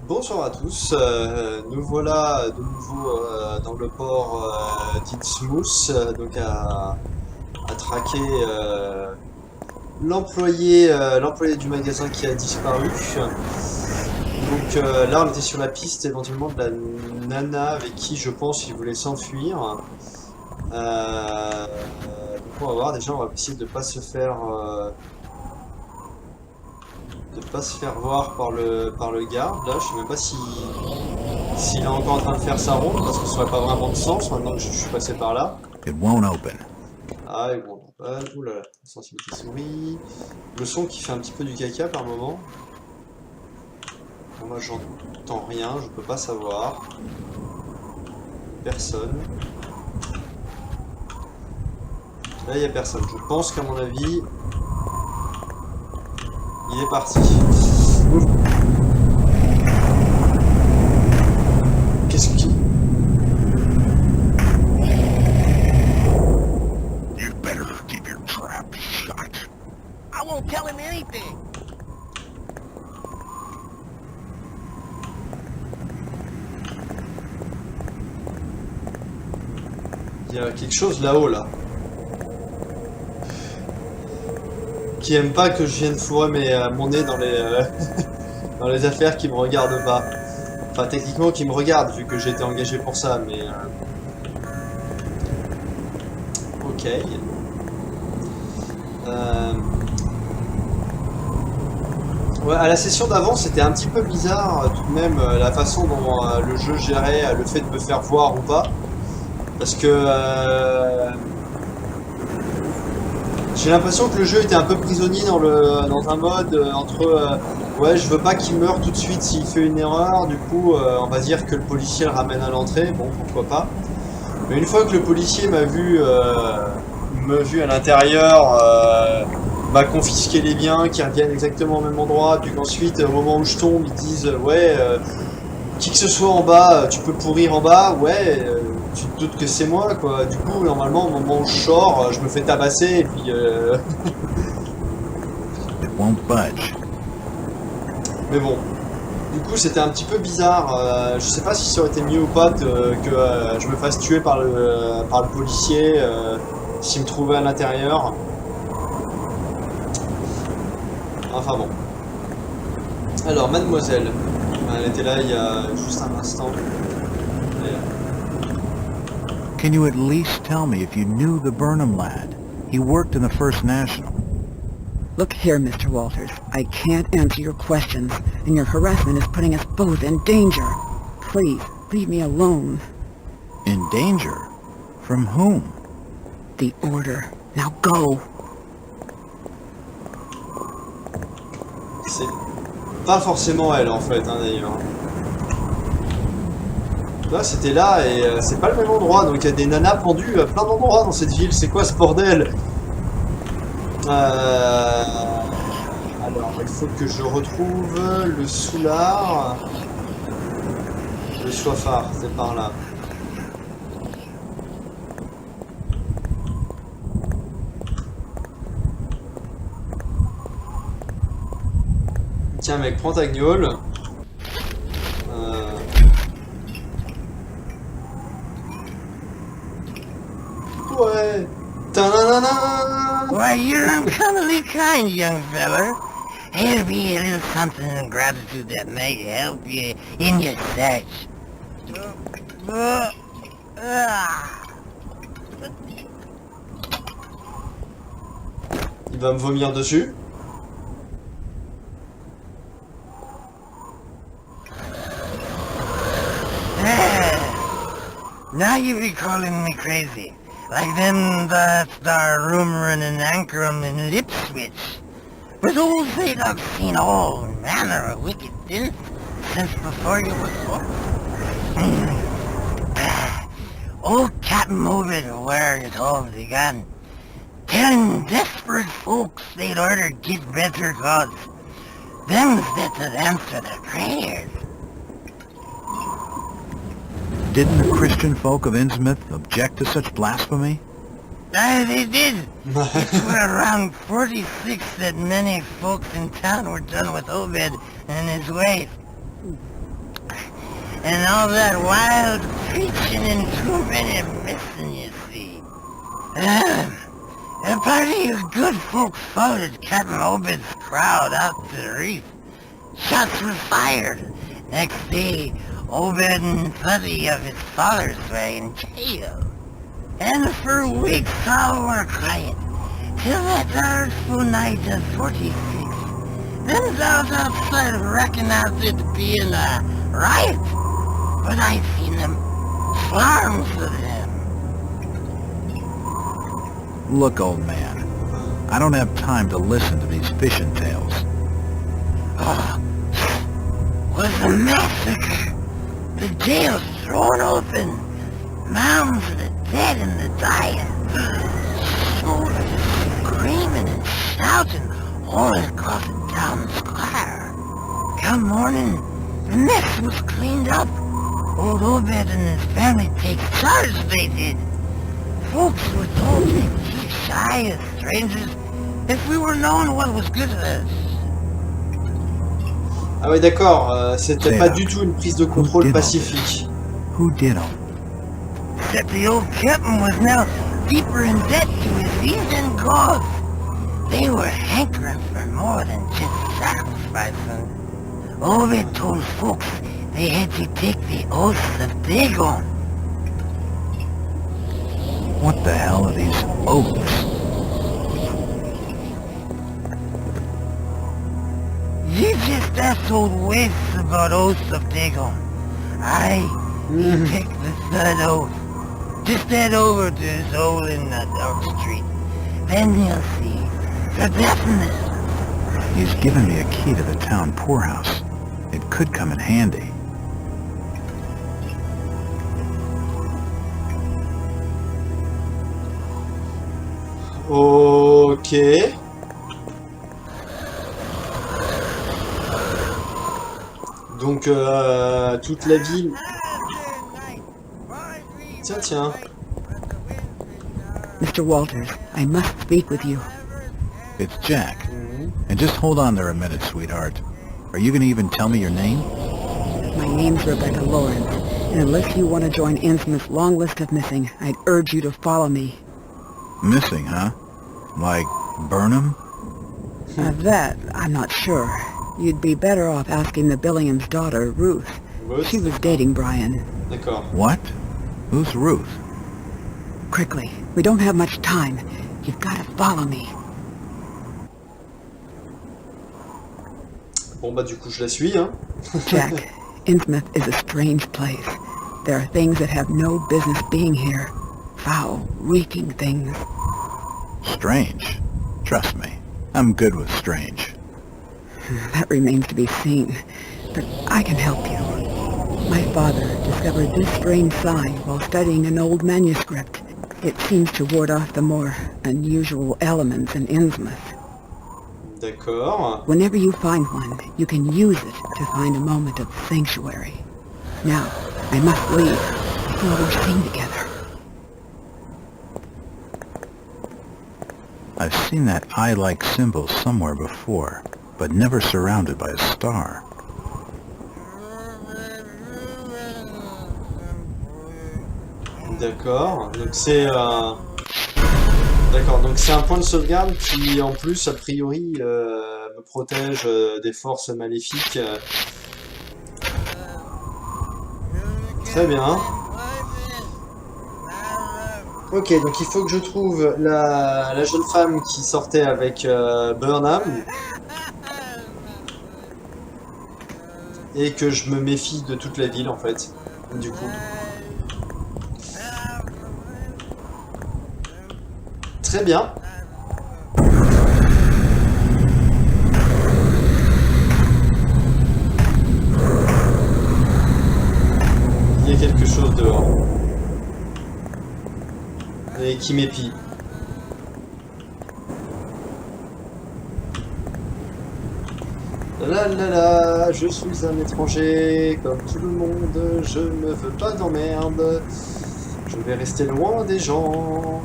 Bonsoir à tous, nous voilà de nouveau dans le port d'Innsmouth, donc à traquer l'employé du magasin qui a disparu. Donc là on était sur la piste éventuellement de la nana avec qui je pense il voulait s'enfuir. Donc on va voir, déjà on va essayer de pas se faire voir par le garde. Là je sais même pas s'il est encore en train de faire sa ronde, parce que ça n'aurait pas vraiment de sens maintenant que je suis passé par là. It won't open. Ah, et bon, oulala, sensibilité souris. Le son qui fait un petit peu du caca par moment. Bon, moi j'entends rien, je peux pas savoir. Personne. Là il y a personne. Je pense qu'à mon avis, il est parti. Ouf. Qu'est-ce qui... You better keep your trap shut. I won't tell him anything. Il y a quelque chose là-haut là. Qui aime pas que je vienne fourrer mon nez dans dans les affaires qui me regardent pas. Enfin, techniquement, qui me regardent, vu que j'ai été engagé pour ça, mais... Ok. Ouais, à la session d'avant, c'était un petit peu bizarre, tout de même, la façon dont le jeu gérait le fait de me faire voir ou pas. Parce que... j'ai l'impression que le jeu était un peu prisonnier dans un mode entre ouais, je veux pas qu'il meure tout de suite s'il fait une erreur, du coup on va dire que le policier le ramène à l'entrée, bon pourquoi pas. Mais une fois que le policier m'a vu à l'intérieur, m'a confisqué les biens qui reviennent exactement au même endroit, puis qu'ensuite au moment où je tombe ils disent ouais, qui que ce soit en bas, tu peux pourrir en bas, ouais, tu te doutes que c'est moi, quoi. Du coup, normalement, au moment où je sors, je me fais tabasser, et puis... It won't budge. Mais bon. Du coup, c'était un petit peu bizarre. Je sais pas si ça aurait été mieux ou pas que je me fasse tuer par le policier s'il me trouvait à l'intérieur. Enfin bon. Alors, mademoiselle. Elle était là il y a juste un instant. Can you at least tell me if you knew the Burnham lad? He worked in the First National. Look here, Mr. Walters. I can't answer your questions, and your harassment is putting us both in danger. Please, leave me alone. In danger? From whom? The order. Now go. C'est pas forcément elle en fait, hein, d'ailleurs. Là, c'était là et c'est pas le même endroit, donc il y a des nanas pendues à plein d'endroits dans cette ville. C'est quoi ce bordel? Alors, il faut que je retrouve le soulard. Le soifard, c'est par là. Tiens mec, prends ta gnôle. Ouais. Ta-na-na-na. Why, you're uncommonly kind, young feller. Maybe it is something in gratitude that may help you in your search. Il va me vomir dessus. Now you be calling me crazy. Like them that are rumoring and anchoring in Ipswich. But old Fate I've seen all manner of wicked things since before you was born. Old Captain Movid where it all began. Telling desperate folks they'd order get better gods. Them's that would answer their prayers. Didn't the Christian folk of Innsmouth object to such blasphemy? They did. It were around 46 that many folks in town were done with Obed and his wife. and all that wild preaching and too many missing, you see. A party of good folk followed Captain Obed's crowd out to the reef. Shots were fired. Next day, Obed and plenty of his followers were in jail. And for weeks all were quiet, till that dreadful night of 46. Then those outside recognized it being a riot, but I seen them, swarms of them. Look, old man, I don't have time to listen to these fishing tales. Was a massacre. The jail thrown open, mounds of the dead and the dying, soldiers screaming and shouting all across the town square. Come morning, the mess was cleaned up. Old Obed and his family take charge, they did. Folks were told to keep shy as strangers if we were knowing what was good of us. Ah ouais, d'accord, c'était C'est pas là. du tout une prise de contrôle pacifique. Who did all? Except the old captain was now deeper in debt to his heathen gods. They were hankering for more than just sacrificing. Obed told folks they had to take the oaths of Dagon. What the hell are these oaths? You just asked old Wace about oaths of Dagon. He picked the third oath. Just head over to his hole in that dark street. Then you'll see. For definite. He's given me a key to the town poorhouse. It could come in handy. Ok. Donc toute la ville... Tiens. Mr. Walters, I must speak with you. It's Jack. And just hold on there a minute, sweetheart. Are you gonna even tell me your name? My name's Rebecca Lawrence, and unless you want to join Innsmouth's long list of missing, I'd urge you to follow me. Missing, huh? Like Burnham? That, I'm not sure. You'd be better off asking the Billiam's daughter, Ruth. She was dating Brian. D'accord. What? Who's Ruth? Quickly, we don't have much time. You've got to follow me. Bon bah du coup je la suis, hein. Jack, Innsmouth is a strange place. There are things that have no business being here. Foul, reeking things. Strange. Trust me, I'm good with strange. That remains to be seen. But I can help you. My father discovered this strange sign while studying an old manuscript. It seems to ward off the more unusual elements in Innsmouth. D'accord. Whenever you find one, you can use it to find a moment of sanctuary. Now, I must leave before we're seen together. I've seen that eye-like symbol somewhere before, but never surrounded by a star. D'accord. Donc c'est D'accord, donc c'est un point de sauvegarde qui en plus a priori me protège des forces maléfiques. Très bien. Ok, donc il faut que je trouve la jeune femme qui sortait avec Burnham. Et que je me méfie de toute la ville en fait, du coup. Très bien. Il y a quelque chose dehors. Et qui m'épie. La la la, je suis un étranger, comme tout le monde, je ne veux pas d'emmerde. Je vais rester loin des gens.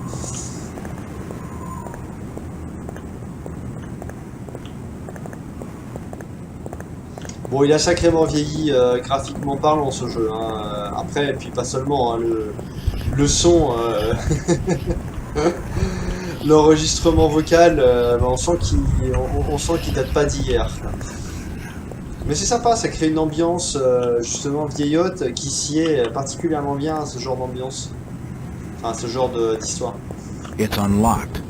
Bon Bon, il a sacrément vieilli graphiquement parlant ce jeu. Hein. Après, et puis pas seulement, hein, le son, l'enregistrement vocal, bah, on sent qu'il date pas d'hier. Mais c'est sympa, ça crée une ambiance justement vieillotte qui sied particulièrement bien à ce genre d'ambiance. Enfin, ce genre d'histoire. It's unlocked.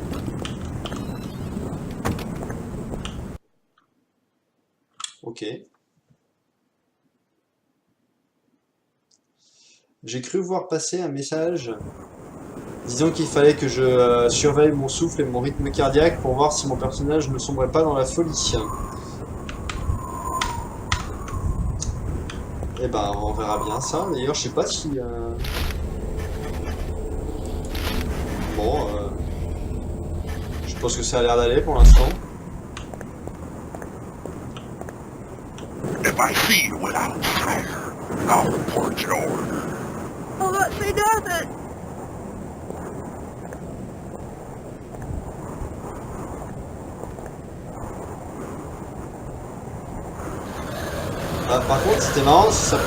Ok. J'ai cru voir passer un message disant qu'il fallait que je surveille mon souffle et mon rythme cardiaque pour voir si mon personnage ne sombrait pas dans la folie. Eh ben, on verra bien ça. D'ailleurs, je sais pas si... Bon, je pense que ça a l'air d'aller pour l'instant. If I see you without fire, I'll report your order. Oh, that she does it! Ah, par contre, c'était marrant, ça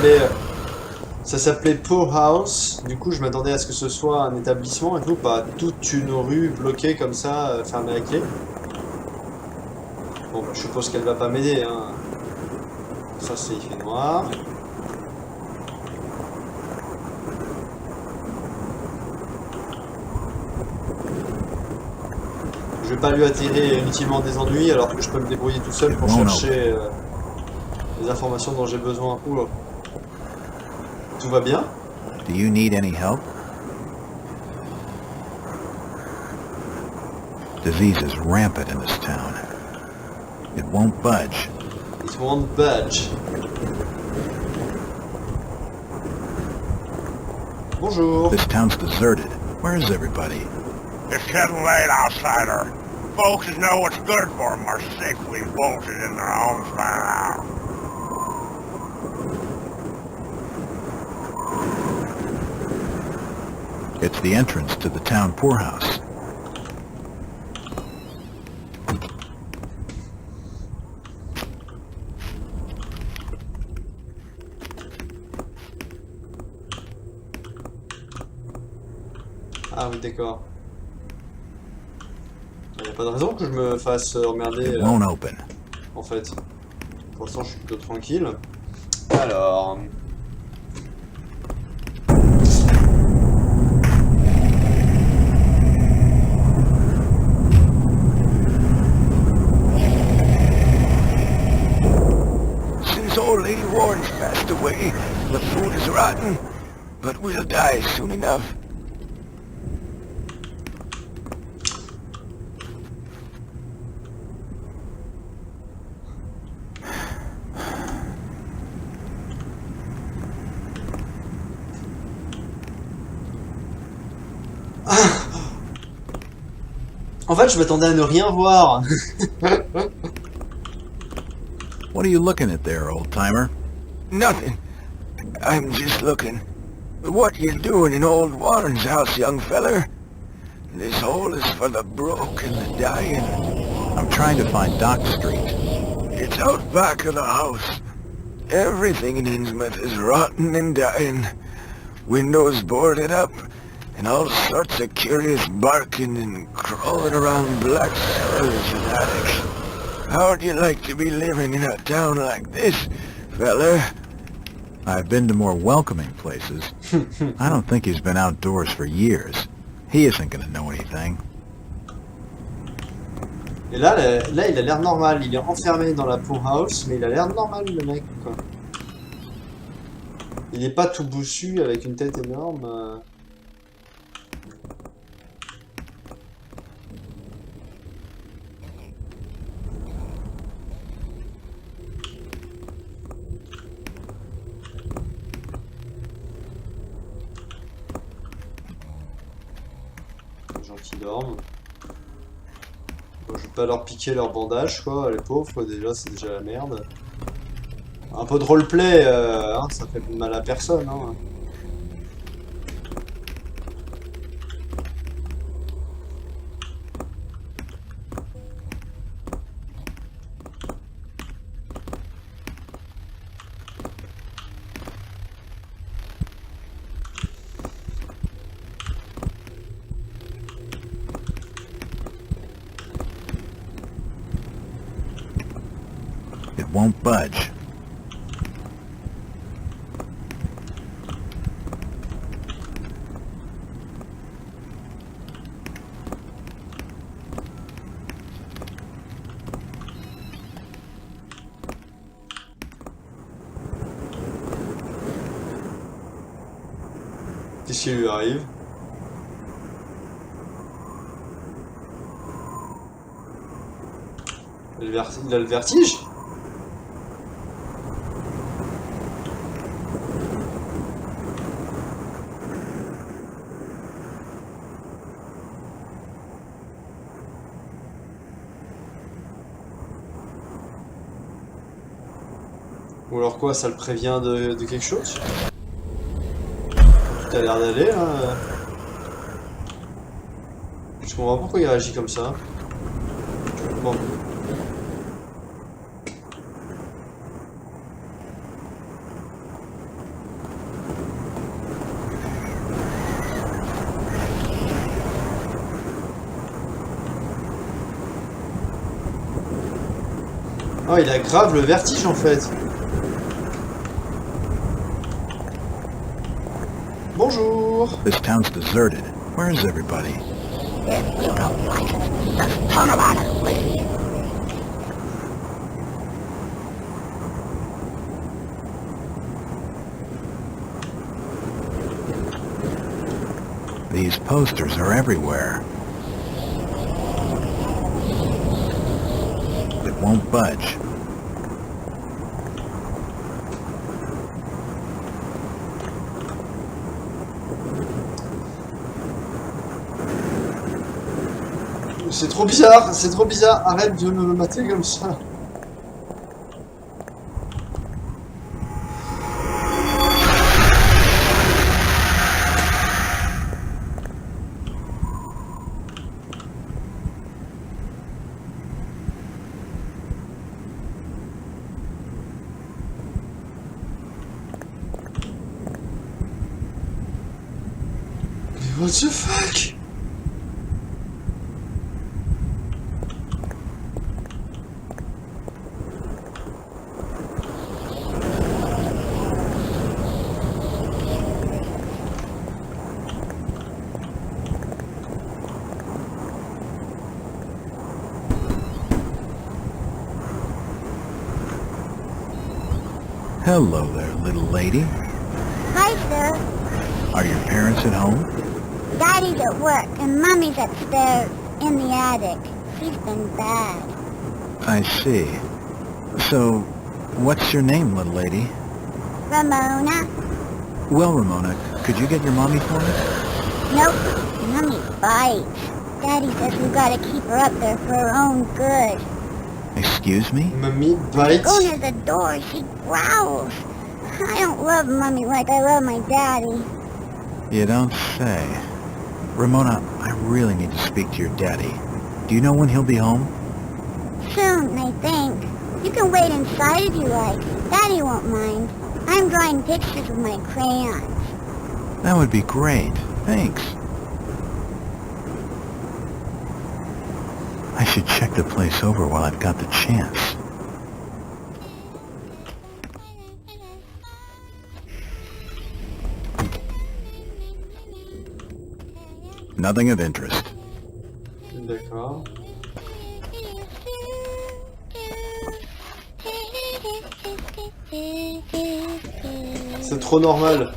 s'appelait Poorhouse. Du coup, je m'attendais à ce que ce soit un établissement et tout, pas toute une rue bloquée comme ça, fermée à clé. Bon, bah, je suppose qu'elle va pas m'aider, hein. Ça, c'est fait noir. Je vais pas lui attirer inutilement des ennuis alors que je peux me débrouiller tout seul pour chercher les informations dont j'ai besoin. Oula. Tout va bien? Do you need any help? Disease is rampant in this town. It won't budge. It won't budge. Bonjour. This town's deserted. Where is everybody? It's getting late, outsider. Folks who know what's good for them are safely bolted in their homes by now. It's the entrance to the town poorhouse. Ah oui, d'accord. Il n'y a pas de raison que je me fasse emmerder, It won't open. en fait. Pour l'instant, je suis plutôt tranquille. Alors... Since old Lady Warren's passed away, the food is rotten, but we'll die soon enough. En fait, je m'attendais à ne rien voir. What are you looking at there, old-timer? Nothing. I'm just looking. What you doing in old Warren's house, young feller? This hole is for the broke and the dying. I'm trying to find Dock Street. It's out back of the house. Everything in Innsmouth is rotten and dying. Windows boarded up, and all sorts of curious barking and crawling around black cellars and attics. How'd you like to be living in a town like this, feller? I've been to more welcoming places. I don't think he's been outdoors for years. He isn't gonna know anything. Et là, il a l'air normal. Il est enfermé dans la poorhouse, mais il a l'air normal, le mec, quoi. Il est pas tout boussu avec une tête énorme. Les gens qui dorment. Bon, je vais pas leur piquer leur bandage, quoi, les pauvres, quoi, déjà, c'est déjà la merde. Un peu de roleplay, hein, ça fait de mal à personne, hein. won't budge. Qu'est-ce qui lui arrive? Il a le vertige? Ou alors quoi, ça le prévient de quelque chose? Tout a l'air d'aller là. Je comprends pas pourquoi il réagit comme ça. Bon. Oh, il a grave le vertige en fait. Bonjour. This town's deserted. Where is everybody? If you don't like it, just turn around and leave. These posters are everywhere. It won't budge. C'est trop bizarre, arrête de me mater comme ça. Mais what the fuck? Hello there, little lady. Hi, sir. Are your parents at home? Daddy's at work, and Mommy's upstairs in the attic. She's been bad. I see. So, what's your name, little lady? Ramona? Well, Ramona, could you get your mommy for me? Nope. Mommy bites. Daddy says we've got to keep her up there for her own good. Excuse me? Mamie bite. Go near the door, she growls. I don't love Mommy like I love my daddy. You don't say. Ramona, I really need to speak to your daddy. Do you know when he'll be home? Soon, I think. You can wait inside if you like. Daddy won't mind. I'm drawing pictures with my crayons. That would be great. Thanks. I should check the place over while I've got the chance. Nothing of interest. D'accord. C'est trop normal.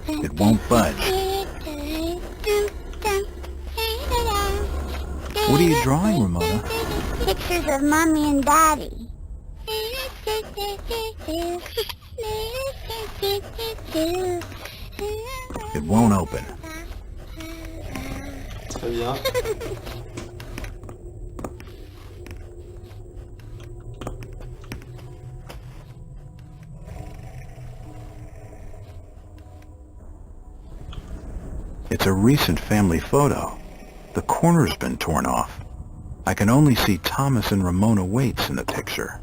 It won't budge. What are you drawing, Ramona? Pictures of Mommy and Daddy. It won't open. Très bien. It's a recent family photo. The corner's been torn off. I can only see Thomas and Ramona Waits in the picture.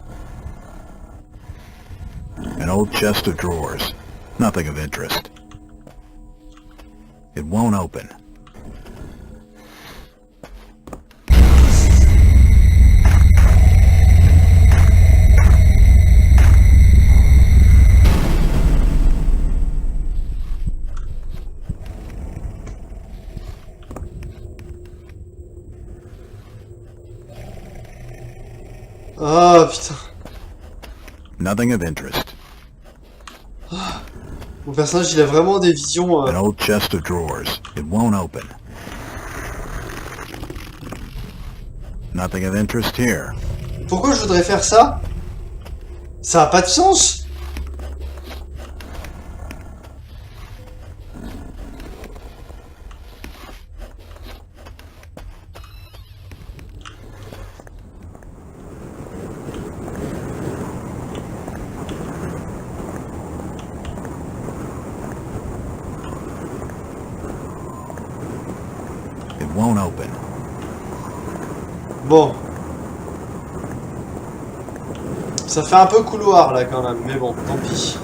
An old chest of drawers. Nothing of interest. It won't open. Ah putain. Nothing of interest. Mon personnage, il a vraiment des visions... An old chest of drawers. It won't open. Nothing of interest here. Pourquoi je voudrais faire ça? Ça a pas de sens. It won't open. Bon. Ça fait un peu couloir là quand même, mais bon, tant pis.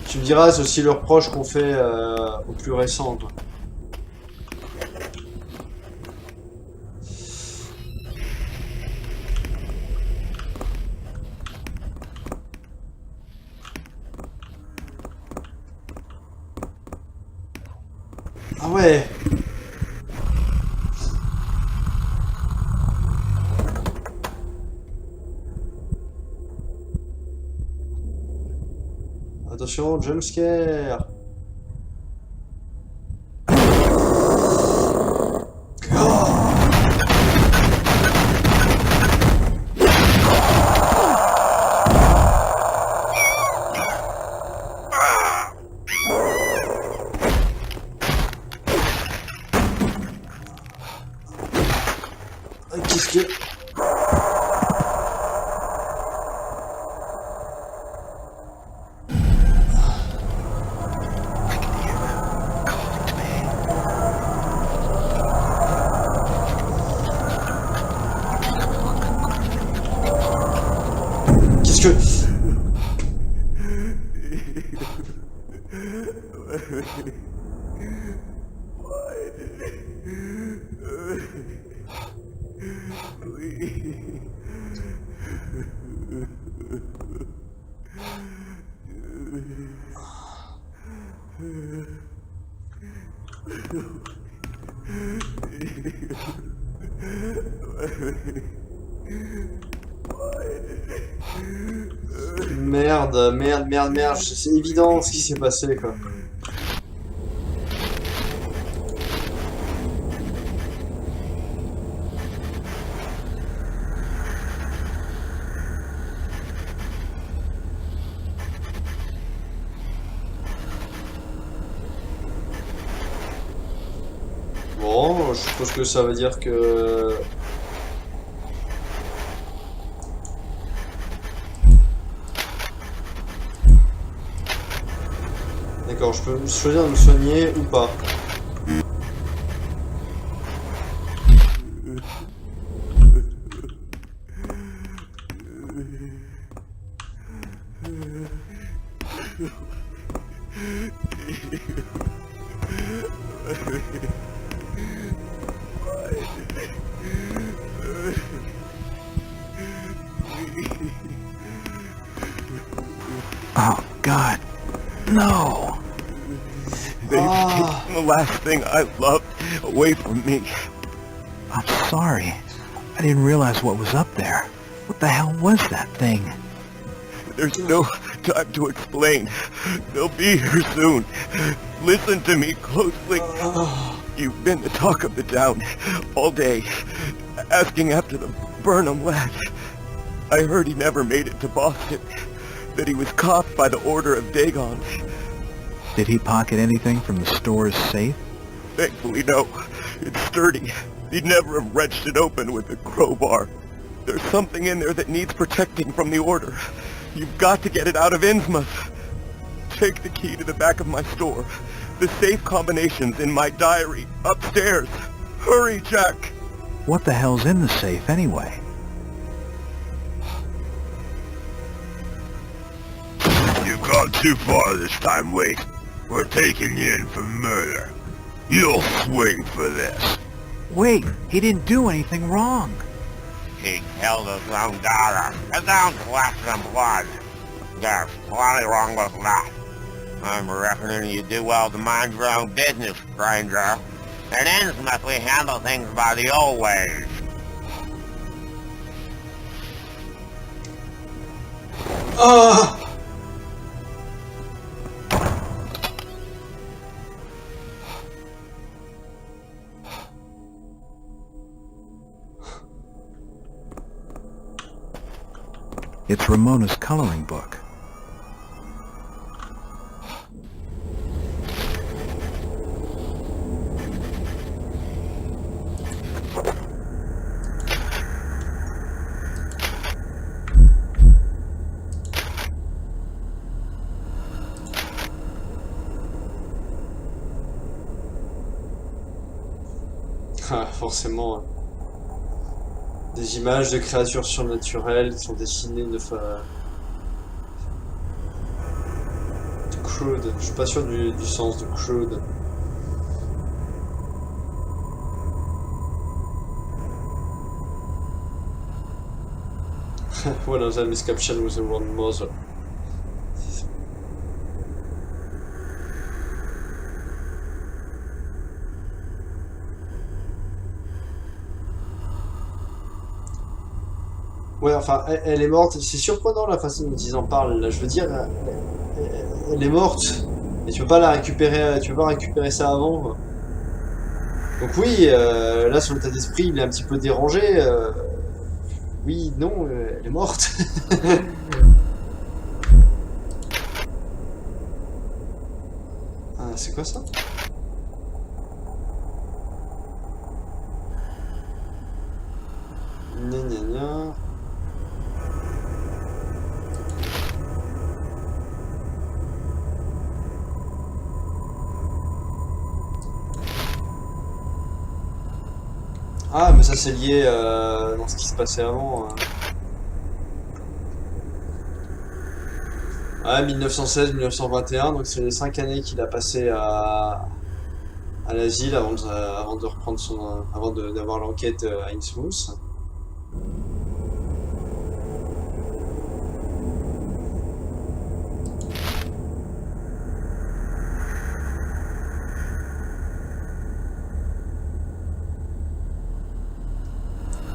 Tu me diras, c'est aussi le reproche qu'on fait au plus récent, quoi. Ah ouais. Attention, jumpscare. Qu'est-ce que... Qu'est-ce que... Merde, merde, merde, merde, c'est évident ce qui s'est passé, quoi. Bon, je suppose que ça veut dire que... D'accord, je peux choisir de me soigner ou pas. Oh, God. No. They've taken the last thing I loved away from me. I'm sorry. I didn't realize what was up there. What the hell was that thing? There's no time to explain. They'll be here soon. Listen to me closely. You've been the talk of the town all day, asking after the Burnham lad. I heard he never made it to Boston, that he was caught by the order of Dagon. Did he pocket anything from the store's safe? Thankfully, no. It's sturdy. He'd never have wrenched it open with a crowbar. There's something in there that needs protecting from the order. You've got to get it out of Innsmouth. Take the key to the back of my store. The safe combination's in my diary, upstairs. Hurry, Jack! What the hell's in the safe anyway? You've gone too far this time, Wade. We're taking you in for murder. You'll swing for this. Wait, he didn't do anything wrong. He killed his own daughter. His own flesh and blood. There's plenty wrong with that. I'm reckoning you do well to mind your own business, stranger. In Innsmouth, we handle things by the old ways. Ah! It's Ramona's coloring book. Ah, forcément. Des images de créatures surnaturelles qui sont dessinées de crude. Je suis pas sûr du sens de crude. One of them is captured with the wrong mother. Ouais, enfin, elle est morte. C'est surprenant la façon dont ils en parlent. Là, je veux dire, elle est morte. Et tu peux pas la récupérer. Tu peux pas récupérer ça avant, quoi. Donc oui, là, son état d'esprit, il est un petit peu dérangé. Oui, non, elle est morte. Ah, c'est quoi ça? Gna gna gna. Ah, mais ça c'est lié dans ce qui se passait avant. Ouais, 1916-1921, donc c'est les 5 années qu'il a passé à l'asile avant de reprendre avant d'avoir l'enquête à Innsmouth.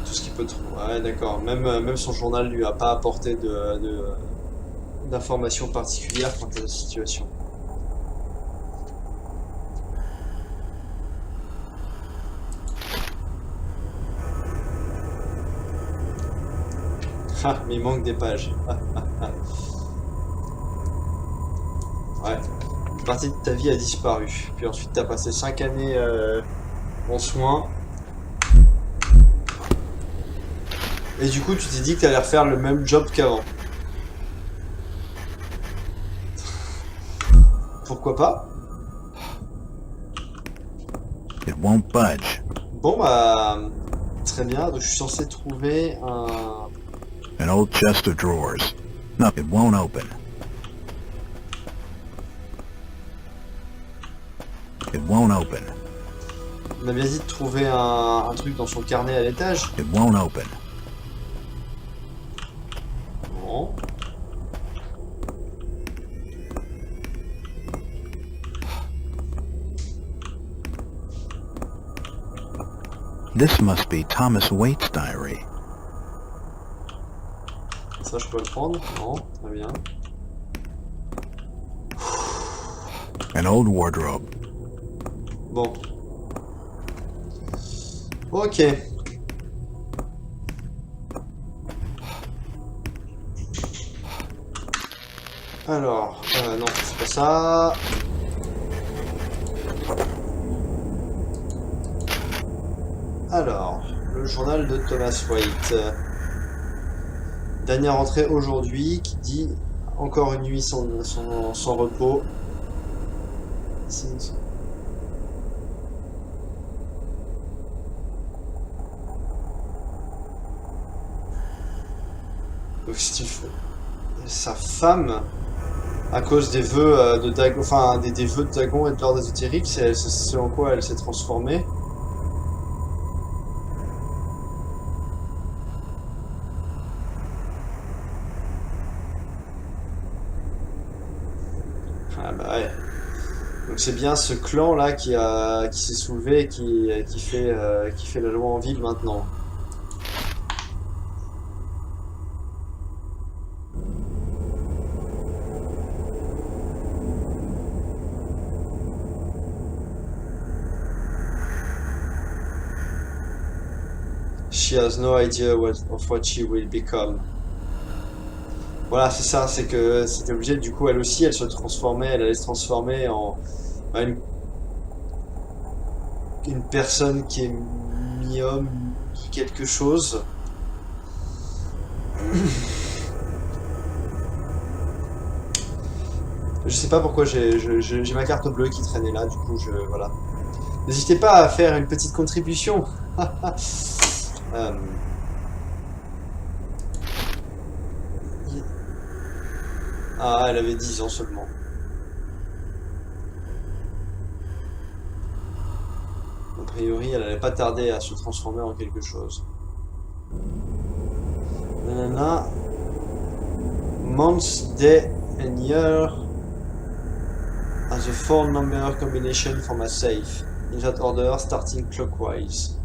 Tout ce qu'il peut trouver. Ouais, d'accord. Même son journal lui a pas apporté d'informations particulières quant à la situation. Ah, mais il manque des pages. Ouais. Une partie de ta vie a disparu. Puis ensuite, t'as passé 5 années en soins. Et du coup, tu t'es dit que t'allais refaire le même job qu'avant. Pourquoi pas? It won't budge. Bon bah... Très bien, donc je suis censé trouver un... An old chest of drawers. No, it won't open. It won't open. On a bien dit de trouver un truc dans son carnet à l'étage. It won't open. Bon. This must be Thomas Waite's diary. Ça, je peux le prendre? Non, très bien. An old wardrobe. Bon. Ok. Alors, non, c'est pas ça. Alors, le journal de Thomas Waite. Dernière entrée aujourd'hui qui dit encore une nuit sans repos. Donc si tu fais sa femme, à cause des vœux de Dagon, enfin des vœux de Dagon et de l'ordre ésotérique, c'est en quoi elle s'est transformée. Ah bah ouais. Donc c'est bien ce clan là qui s'est soulevé et qui fait la loi en ville maintenant. She has no idea of what she will become. Voilà, c'est ça, c'est que c'était obligé, du coup, elle aussi, elle se transformait, elle allait se transformer en bah, une personne qui est mi-homme, mi-quelque chose. Je sais pas pourquoi j'ai ma carte bleue qui traînait là, du coup, voilà. N'hésitez pas à faire une petite contribution. Ah, elle avait 10 ans seulement. A priori, elle allait pas tarder à se transformer en quelque chose. Nanana. Months, day and year as a 4-number combination for my safe. In that order, starting clockwise.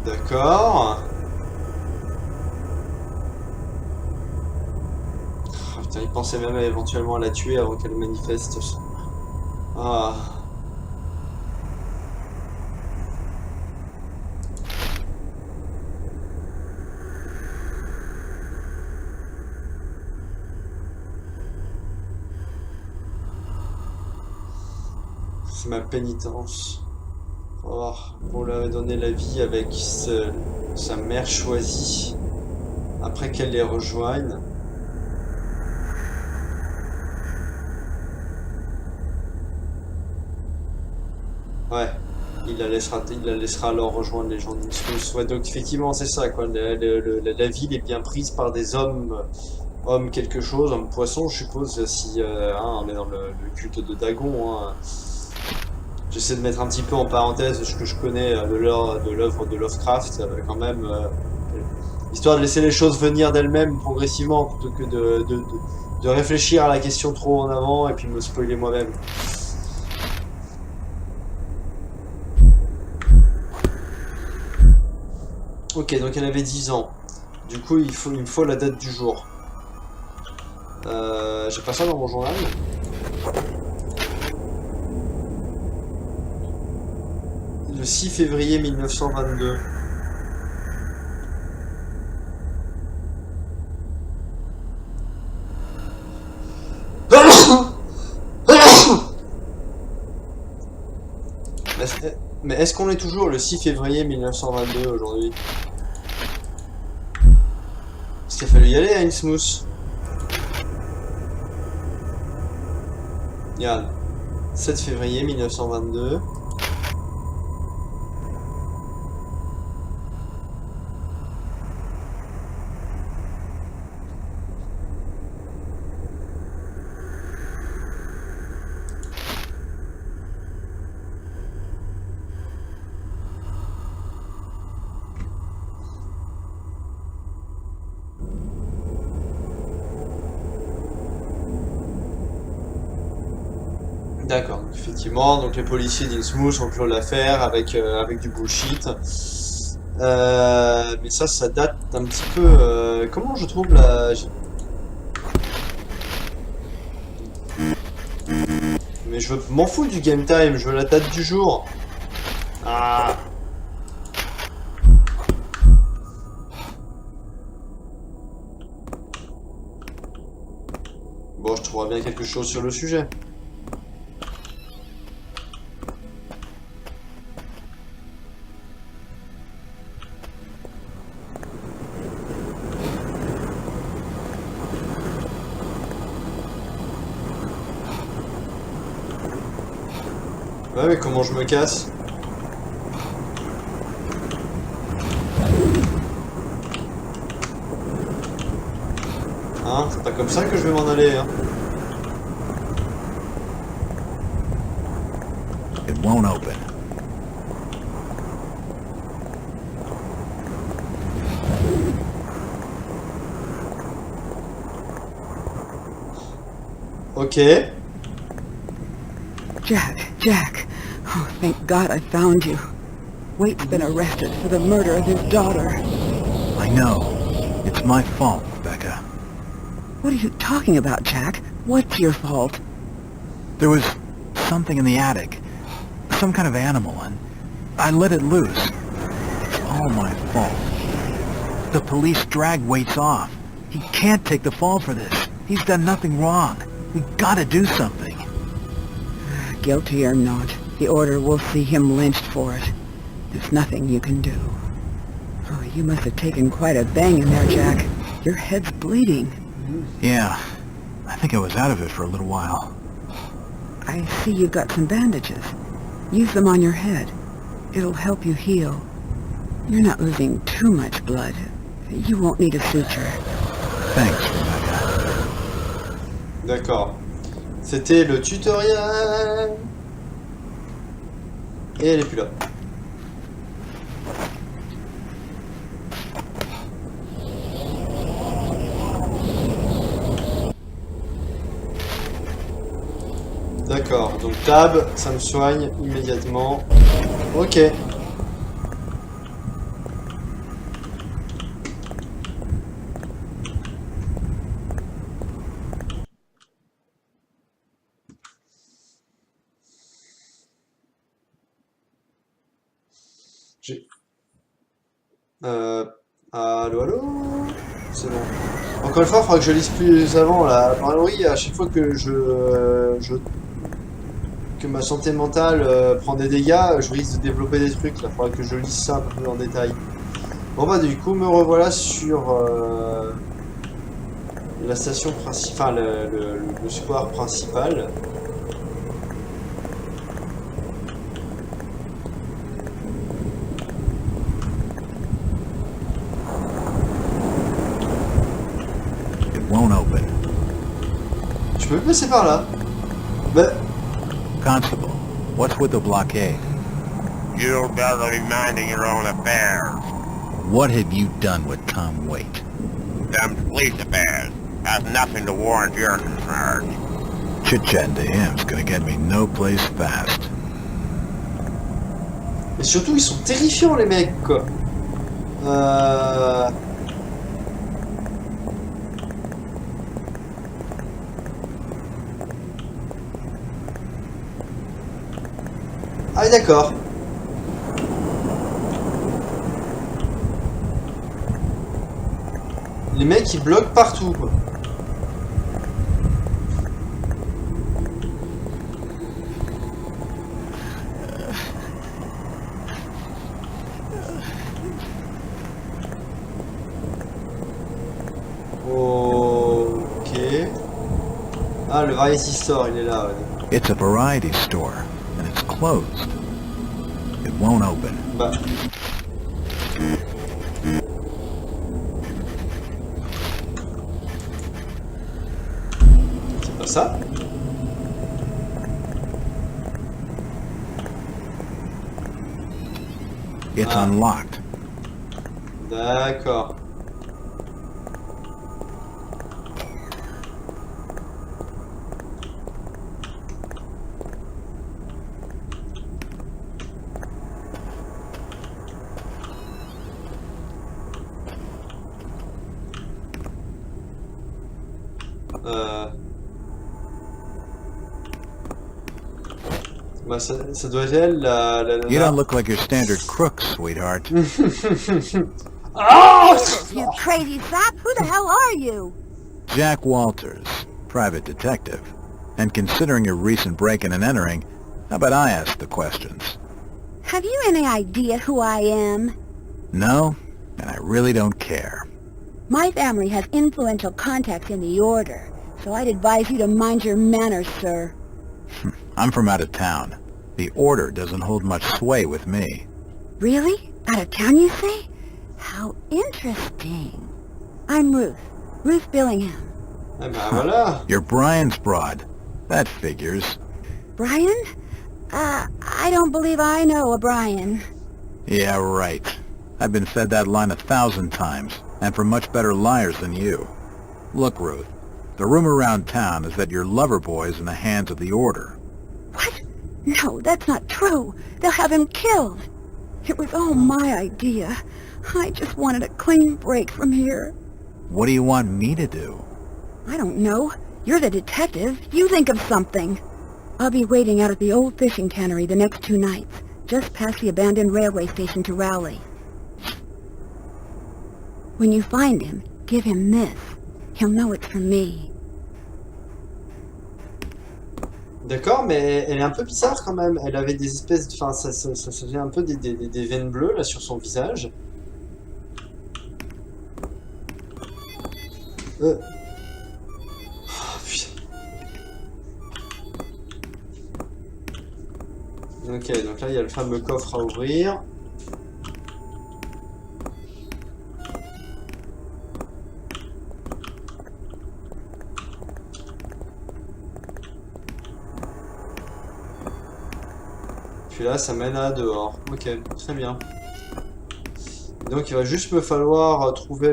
D'accord. Oh, putain, il pensait même éventuellement à la tuer avant qu'elle manifeste. Ah. C'est ma pénitence. Oh, on lui avait donné la vie avec sa mère choisie après qu'elle les rejoigne. Ouais, il la laissera alors rejoindre les gens d'Innsmouth. Ouais, donc effectivement c'est ça quoi. La ville est bien prise par des hommes, hommes quelque chose, hommes poissons je suppose si hein, on est dans le culte de Dagon. Hein. J'essaie de mettre un petit peu en parenthèse ce que je connais de l'œuvre de Lovecraft, quand même, histoire de laisser les choses venir d'elles-mêmes progressivement, plutôt que de réfléchir à la question trop en avant et puis me spoiler moi-même. Ok, donc elle avait 10 ans. Du coup, il me faut la date du jour. J'ai pas ça dans mon journal. Le 6 février 1922. Mais est-ce qu'on est toujours le 6 février 1922 aujourd'hui? Est-ce qu'il a fallu y aller à Innsmouth? Regarde, 7 février 1922. D'accord, donc effectivement, donc les policiers d'Innsmouth ont clos l'affaire avec du bullshit. Mais ça date un petit peu. Comment je trouve la. Mais je m'en fous du game time, je veux la date du jour. Ah. Bon, je trouverai bien quelque chose sur le sujet. Ouais, mais comment je me casse? Hein, c'est pas comme ça que je vais m'en aller, hein. It won't open. Ok. Jack. Oh, thank God I found you. Waite's been arrested for the murder of his daughter. I know. It's my fault, Rebecca. What are you talking about, Jack? What's your fault? There was something in the attic. Some kind of animal, and I let it loose. It's all my fault. The police dragged Waits off. He can't take the fall for this. He's done nothing wrong. We gotta do something. Guilty or not, the order will see him lynched for it. There's nothing you can do. Oh, you must have taken quite a bang in there, Jack. Your head's bleeding. Yeah, I think I was out of it for a little while. I see you've got some bandages. Use them on your head. It'll help you heal. You're not losing too much blood. You won't need a suture. Thanks, Rebecca. D'accord. C'était le tutoriel. Et elle est plus là. D'accord, donc tab, ça me soigne immédiatement. Ok. J'ai... Allô, allô? C'est bon. Encore une fois, il faudra que je lise plus avant, là. A priori, à chaque fois que que ma santé mentale prend des dégâts, je risque de développer des trucs, là. Il faudra que je lise ça un peu plus en détail. Bon bah du coup, me revoilà sur la station principale, le square principal. Won't open. Je peux passer par là. Bah, Constable, what's with the blockade? You'd better be minding your own affairs. What have you done with Tom Waite? Them police affairs has nothing to warrant your concern. Chit-chatting to him's gonna get me no place fast. et surtout, ils sont terrifiants, les mecs, quoi. Ah oui, d'accord. Les mecs, ils bloquent partout, quoi. Ok. Ah, le Variety Store, il est là, ouais. It's a variety store, and it's closed. It won't open. Bah. C'est pas ça? It's Ah. unlocked. D'accord. Bah ça doit être elle, la You nana. don't look like your standard crook, sweetheart. Ah! You crazy sap! Who the hell are you? Jack Walters, private detective. And considering your recent break-in and entering, how about I ask the questions? Have you any idea who I am? No? And I really don't care. My family has influential contacts in the Order, so I'd advise you to mind your manners, sir. I'm from out of town. The Order doesn't hold much sway with me. Really? Out of town, you say? How interesting. I'm Ruth. Ruth Billingham. Ah bah voilà. You're Brian's broad. That figures. Brian? I don't believe I know a Brian. Yeah, right. I've been fed that line 1,000 times, and from much better liars than you. Look, Ruth, the rumor around town is that your lover boy's in the hands of the Order. What? No, that's not true. They'll have him killed. It was all my idea. I just wanted a clean break from here. What do you want me to do? I don't know. You're the detective. You think of something. I'll be waiting out at the old fishing tannery the next 2 nights, just past the abandoned railway station to Rowley. When you find him, give him this. He'll know it's from me. D'accord, mais elle est un peu bizarre quand même. Elle avait des espèces de... Enfin, ça faisait un peu des veines bleues là sur son visage. Oh, putain. Ok, donc là il y a le fameux coffre à ouvrir. Puis là, ça mène à dehors. Ok, très bien. Donc il va juste me falloir trouver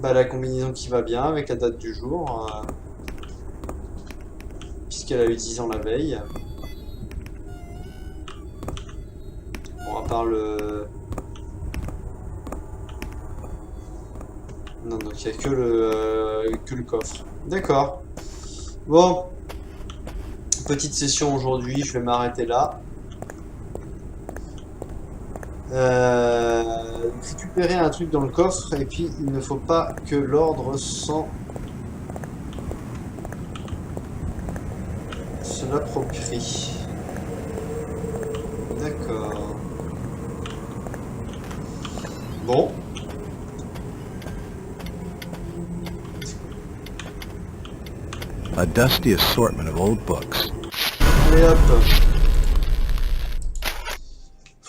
la combinaison qui va bien avec la date du jour. Puisqu'elle a eu 10 ans la veille. Bon, à part le... Non, donc il n'y a que le coffre. D'accord. Bon. Petite session aujourd'hui, je vais m'arrêter là. Récupérer un truc dans le coffre et puis il ne faut pas que l'ordre s'en l'approprie. D'accord. Bon. A dusty assortment of old books. Allez hop.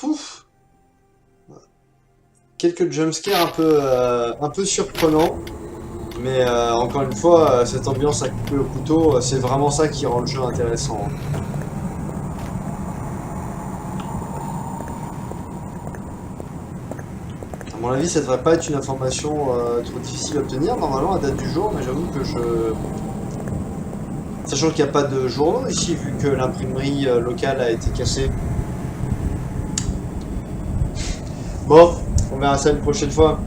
Ouf. Quelques jumpscares un peu surprenants. Mais encore une fois, cette ambiance à couper au couteau, c'est vraiment ça qui rend le jeu intéressant. À mon avis, ça devrait pas être une information trop difficile à obtenir, normalement, à date du jour, mais j'avoue que je... Sachant qu'il n'y a pas de journaux ici, vu que l'imprimerie locale a été cassée. Bon, on verra ça une prochaine fois.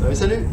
Salut, salut!